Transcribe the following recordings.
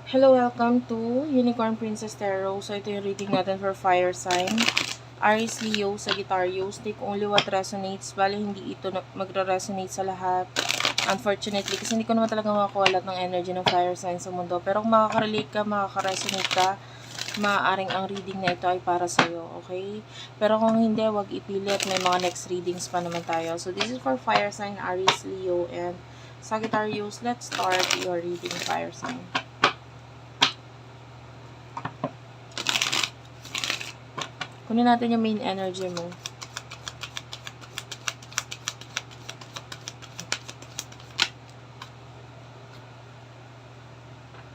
Hello, welcome to Unicorn Princess Tarot. So, ito yung reading natin for fire sign. Aries, Leo, Sagittarius. Take only what resonates. Bali, hindi ito magre-resonate sa lahat. Unfortunately, kasi hindi ko naman talaga makakuha lahat ng energy ng fire sign sa mundo. Pero kung makaka-relate ka, makaka-resonate ka, maaaring ang reading na ito ay para sa'yo, okay? Pero kung hindi, wag ipilit. May mga next readings pa naman tayo. So, this is for fire sign, Aries, Leo, and Sagittarius. Let's start your reading, fire sign. Kunin natin yung main energy mo.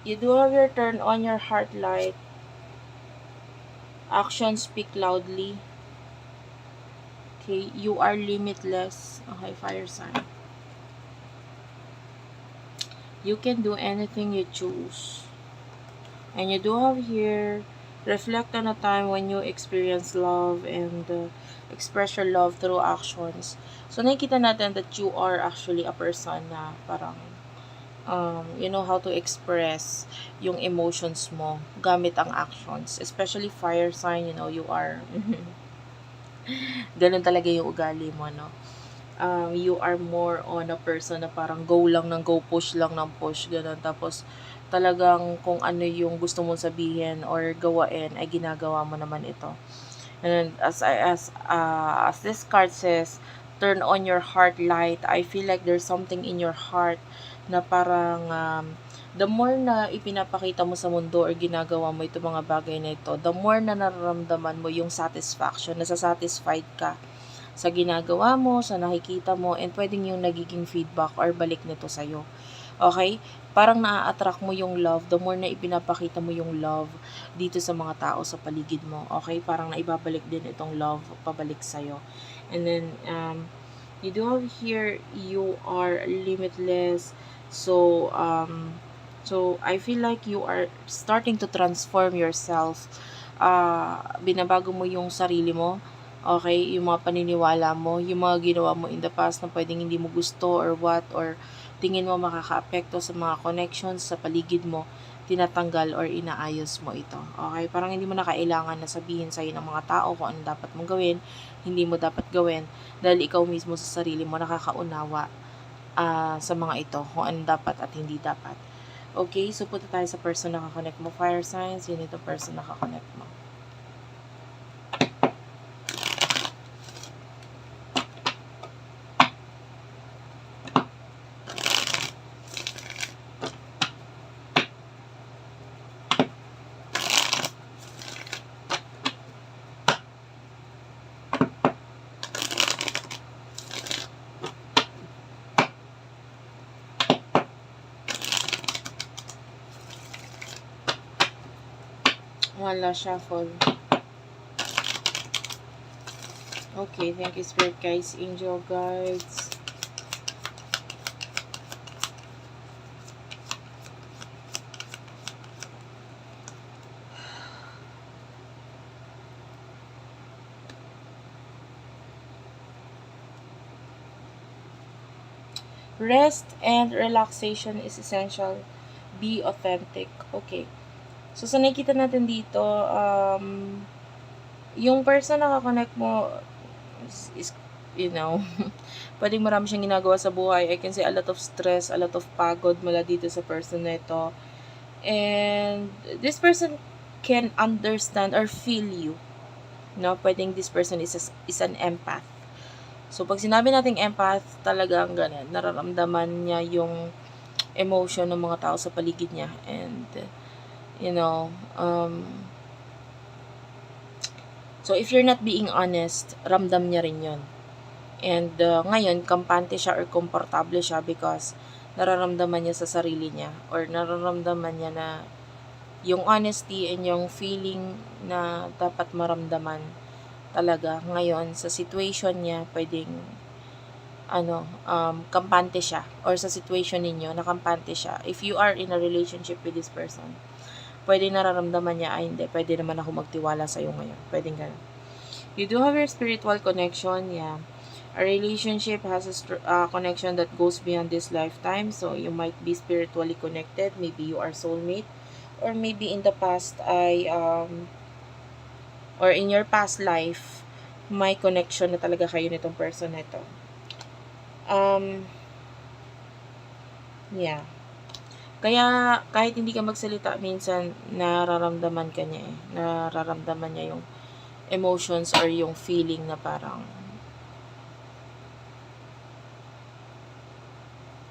You do have your turn on your heart light. Actions speak loudly. Okay, you are limitless. Okay, fire sign. You can do anything you choose. And you do have here, reflect on a time when you experience love and express your love through actions. So, nakikita natin that you are actually a person na parang you know how to express yung emotions mo gamit ang actions. Especially fire sign, you know, you are ganun talaga yung ugali mo, no? You are more on a person na parang go lang ng go, push lang ng push, ganun. Tapos, talagang kung ano yung gusto mong sabihin or gawain, ay ginagawa mo naman ito. And as this card says, turn on your heart light. I feel like there's something in your heart na parang the more na ipinapakita mo sa mundo or ginagawa mo itong mga bagay na ito, the more na nararamdaman mo yung satisfaction, nasa-satisfied ka sa ginagawa mo, sa nakikita mo, and pwedeng yung nagiging feedback or balik nito sa'yo. Okay? Parang naa-attract mo yung love, the more na ipinapakita mo yung love dito sa mga tao sa paligid mo. Okay? Parang naibabalik din itong love pabalik sa'yo. And then, you do have here, you are limitless. So I feel like you are starting to transform yourself. Binabago mo yung sarili mo. Okay, yung mga paniniwala mo, yung mga ginawa mo in the past na pwedeng hindi mo gusto or what, or tingin mo makaka-apekto sa mga connections sa paligid mo, tinatanggal or inaayos mo ito. Okay, parang hindi mo na kailangan na sabihin sa'yo ng mga tao kung ano dapat mong gawin, hindi mo dapat gawin, dahil ikaw mismo sa sarili mo nakakaunawa sa mga ito, kung ano dapat at hindi dapat. Okay, so punta tayo sa person na kakonect mo. Fire signs, yun ito person na kakonect mo. One last shuffle. Okay, thank you, Spirit Guides, Angel Guides. Rest and relaxation is essential. Be authentic. Okay. So, sa nakikita natin dito, yung person na kakonect mo is you know, pwedeng marami siyang ginagawa sa buhay. I can say a lot of stress, a lot of pagod mula dito sa person na ito. And this person can understand or feel you. No, pwedeng this person is an empath. So, pag sinabi nating empath, talagang ganun, nararamdaman niya yung emotion ng mga tao sa paligid niya. And, you know, so if you're not being honest, ramdam niya rin yun. And, ngayon, kampante siya or komportable siya because nararamdaman niya sa sarili niya or nararamdaman niya na yung honesty and yung feeling na dapat maramdaman talaga ngayon sa situation niya, pwedeng kampante siya, or sa situation ninyo nakampante siya. If you are in a relationship with this person, pwede nararamdaman niya, ay hindi, pwede naman ako magtiwala sa iyo ngayon, pwedeng ganun. You do have your spiritual connection, yeah. A relationship has a connection that goes beyond this lifetime, so you might be spiritually connected, maybe you are soulmate, or maybe in the past ay or in your past life, may connection na talaga kayo nitong person na ito. Yeah. Kaya kahit hindi ka magsalita, minsan nararamdaman ka niya eh. Nararamdaman niya yung emotions or yung feeling na parang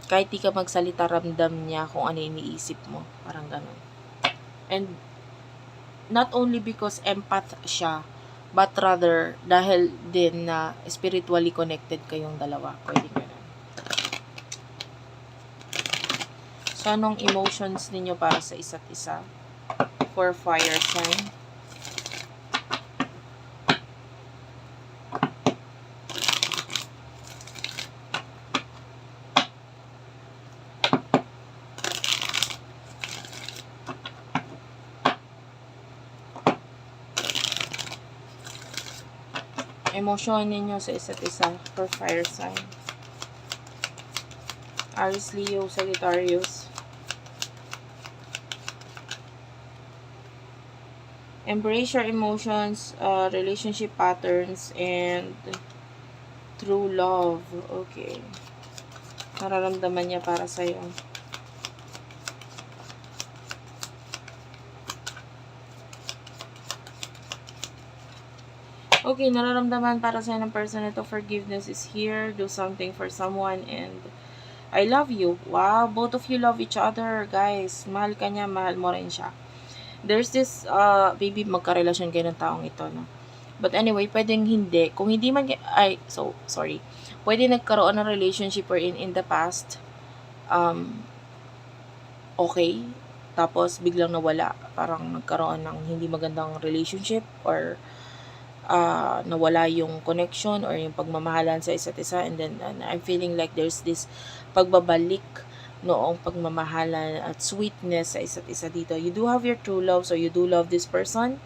kahit di ka magsalita, ramdam niya kung ano iniisip mo. Parang ganun. And not only because empath siya, but rather dahil din na spiritually connected kayong dalawa. Pwede ganun. So, anong emotions ninyo para sa isa't isa? For fire sign. Emosyon ninyo sa isa't isa for fire sign. Aries, Leo, Sagittarius. Embrace your emotions, relationship patterns, and true love. Okay. Nararamdaman niya para sa'yo. Okay, nararamdaman para sa'yo ng person ito, forgiveness is here, do something for someone, and I love you. Wow, both of you love each other, guys. Mahal ka niya, mahal mo rin siya. There's this, maybe magkarelasyon kayo ng taong ito, no? But anyway, pwedeng hindi. Kung hindi man, sorry. Pwede nagkaroon ng relationship or in the past, okay, tapos biglang nawala. Parang nagkaroon ng hindi magandang relationship or nawala yung connection or yung pagmamahalan sa isa't isa, and then I'm feeling like there's this pagbabalik noong pagmamahalan at sweetness sa isa't isa dito. You do have your true love, so you do love this person,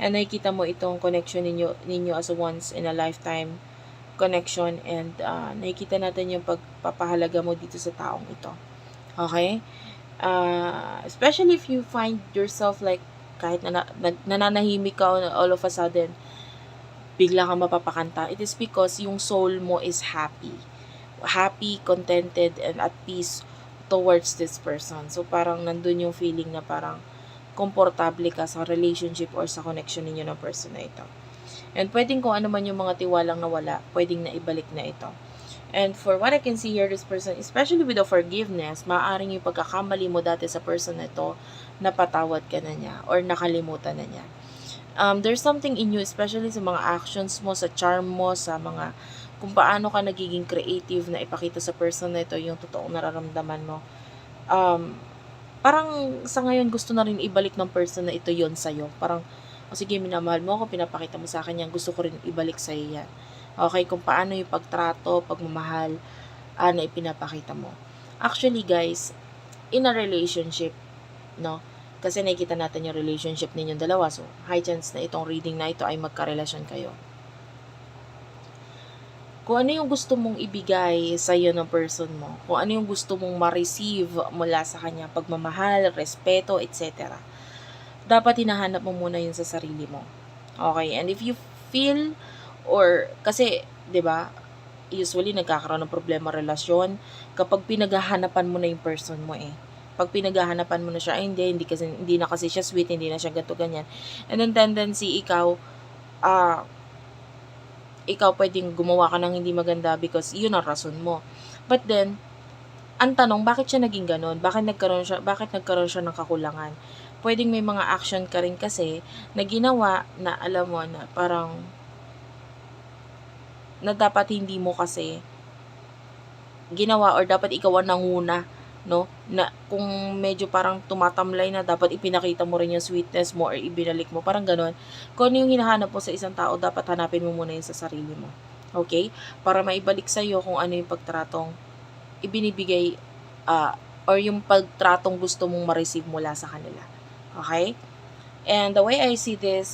and nakikita mo itong connection ninyo as a once in a lifetime connection, and nakikita natin yung pagpapahalaga mo dito sa taong ito. Okay? Especially if you find yourself like kahit nananahimik ka all of a sudden, bigla kang mapapakanta, it is because yung soul mo is happy. Happy, contented, and at peace towards this person. So, parang nandun yung feeling na parang komportable ka sa relationship or sa connection ninyo ng person na ito. And pwedeng kung ano man yung mga tiwalang nawala, pwedeng naibalik na ito. And for what I can see here, this person, especially with the forgiveness, maaaring yung pagkakamali mo dati sa person na ito, napatawad ka na niya or nakalimutan na niya. There's something in you, especially sa mga actions mo, sa charm mo, sa mga kung paano ka nagiging creative na ipakita sa person na ito yung totoong nararamdaman mo. Parang sa ngayon gusto na rin ibalik ng person na ito yon sa'yo. Parang, sige, minamahal mo ako, pinapakita mo sa akin yan, gusto ko rin ibalik sa'yo yan. Okay, kung paano yung pagtrato, pagmamahal, na ipinapakita mo. Actually, guys, in a relationship, no, kasi nakikita natin yung relationship ninyong dalawa. So, high chance na itong reading na ito ay magkarelasyon kayo. Kung ano yung gusto mong ibigay sa iyo ng person mo, kung ano yung gusto mong ma-receive mula sa kanya, pagmamahal, respeto, etc. Dapat hinahanap mo muna yun sa sarili mo. Okay? And if you feel, or, kasi, 'di ba, usually nagkakaroon ng problema relasyon kapag pinaghahanapan mo na yung person mo eh. Pag pinaghahanapan mo na siya, ay hindi na kasi siya sweet, hindi na siya ganito, ganyan. And then tendency, ikaw pwedeng gumawa ka ng hindi maganda because yun ang rason mo. But then, ang tanong, bakit siya naging ganun? Bakit nagkaroon siya ng kakulangan? Pwedeng may mga action ka rin kasi na ginawa na alam mo na parang na dapat hindi mo kasi ginawa or dapat ikaw ang nanguna, no? Na kung medyo parang tumatamlay na, dapat ipinakita mo rin yung sweetness mo or ibinalik mo. Parang ganon. Kung ano yung hinahanap mo sa isang tao, dapat hanapin mo muna yun sa sarili mo. Okay? Para maibalik sa'yo kung ano yung pagtratong ibinibigay or yung pagtratong gusto mong ma-receive mula sa kanila. Okay? And the way I see this,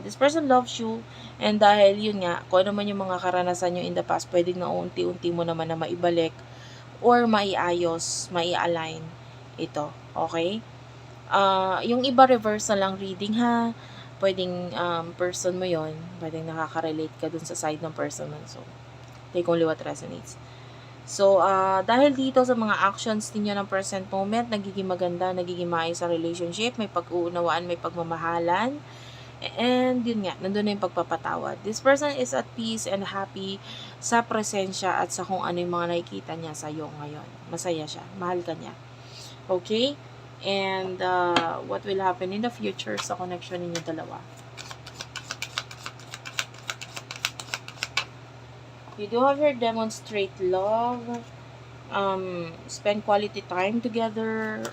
this person loves you, and dahil yun nga, kung ano man yung mga karanasan nyo in the past, pwedeng na unti-unti mo naman na maibalik or maiayos, mai-align ito. Okay? Yung iba reverse na lang reading ha. Pwedeng person mo yon, pwedeng nakaka-relate ka dun sa side ng person mo. So, take only what resonates. So, dahil dito sa mga actions ninyo ng present moment, nagiging maganda, nagiging maayos sa relationship, may pag-uunawaan, may pagmamahalan, and yun nga, nandun na yung pagpapatawad. This person is at peace and happy sa presensya at sa kung ano yung mga nakikita niya sa'yo ngayon. Masaya siya, mahal ka niya. Okay? And what will happen in the future sa connection ninyo dalawa? You do have your demonstrate love, spend quality time together.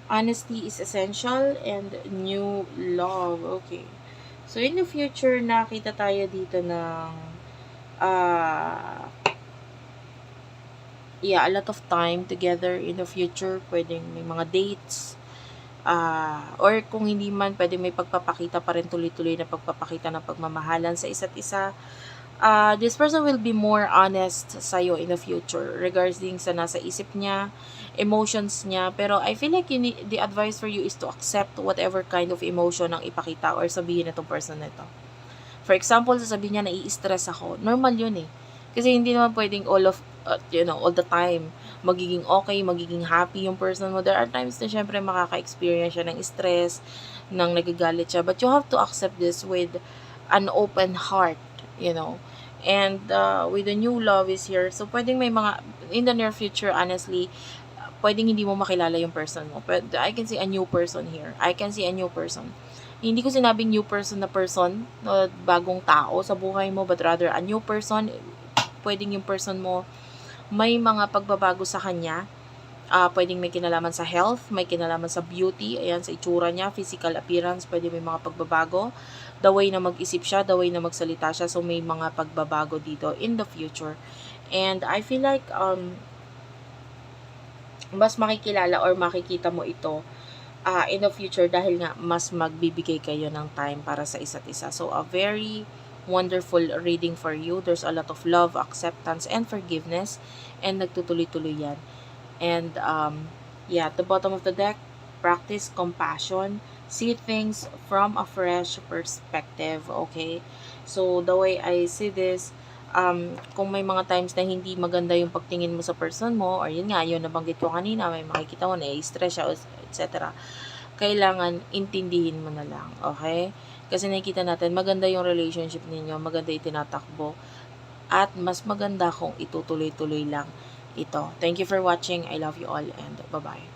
Honesty is essential and new love. Okay. So, in the future, nakita tayo dito ng a lot of time together in the future. Pwedeng may mga dates. Or kung hindi man, pwedeng may pagpapakita pa rin, tuloy-tuloy na pagpapakita ng pagmamahalan sa isa't isa. This person will be more honest sa'yo in the future regarding sa nasa isip niya, emotions niya. Pero I feel like the advice for you is to accept whatever kind of emotion ang ipakita or sabihin itong person na ito. For example, sasabihin niya, nai-stress ako. Normal yun eh. Kasi hindi naman pwedeng all the time magiging okay, magiging happy yung person mo. There are times na syempre makaka-experience siya ng stress, ng nagagalit siya. But you have to accept this with an open heart, And with the new love is here. So, pwedeng may mga, in the near future, honestly, pwedeng hindi mo makilala yung person mo. But I can see a new person here. I can see a new person. Hindi ko sinabing new person na person, no, bagong tao sa buhay mo, but rather a new person. Pwedeng yung person mo, may mga pagbabago sa kanya. Pwedeng may kinalaman sa health, may kinalaman sa beauty, ayan, sa itsura niya, physical appearance, pwede may mga pagbabago. The way na mag-isip siya, the way na magsalita siya, so may mga pagbabago dito in the future. And I feel like, mas makikilala or makikita mo ito in the future dahil nga mas magbibigay kayo ng time para sa isa't isa. So, a very wonderful reading for you. There's a lot of love, acceptance, and forgiveness. And nagtutuloy-tuloy yan. And, at the bottom of the deck, practice compassion. See things from a fresh perspective, okay? So, the way I see this, kung may mga times na hindi maganda yung pagtingin mo sa person mo, or yun nga, yun nabanggit ko kanina, may makikita mo na stress siya, etc. Kailangan intindihin mo na lang, okay? Kasi nakikita natin, maganda yung relationship ninyo, maganda yung tinatakbo, at mas maganda kung itutuloy-tuloy lang ito. Thank you for watching. I love you all and bye-bye.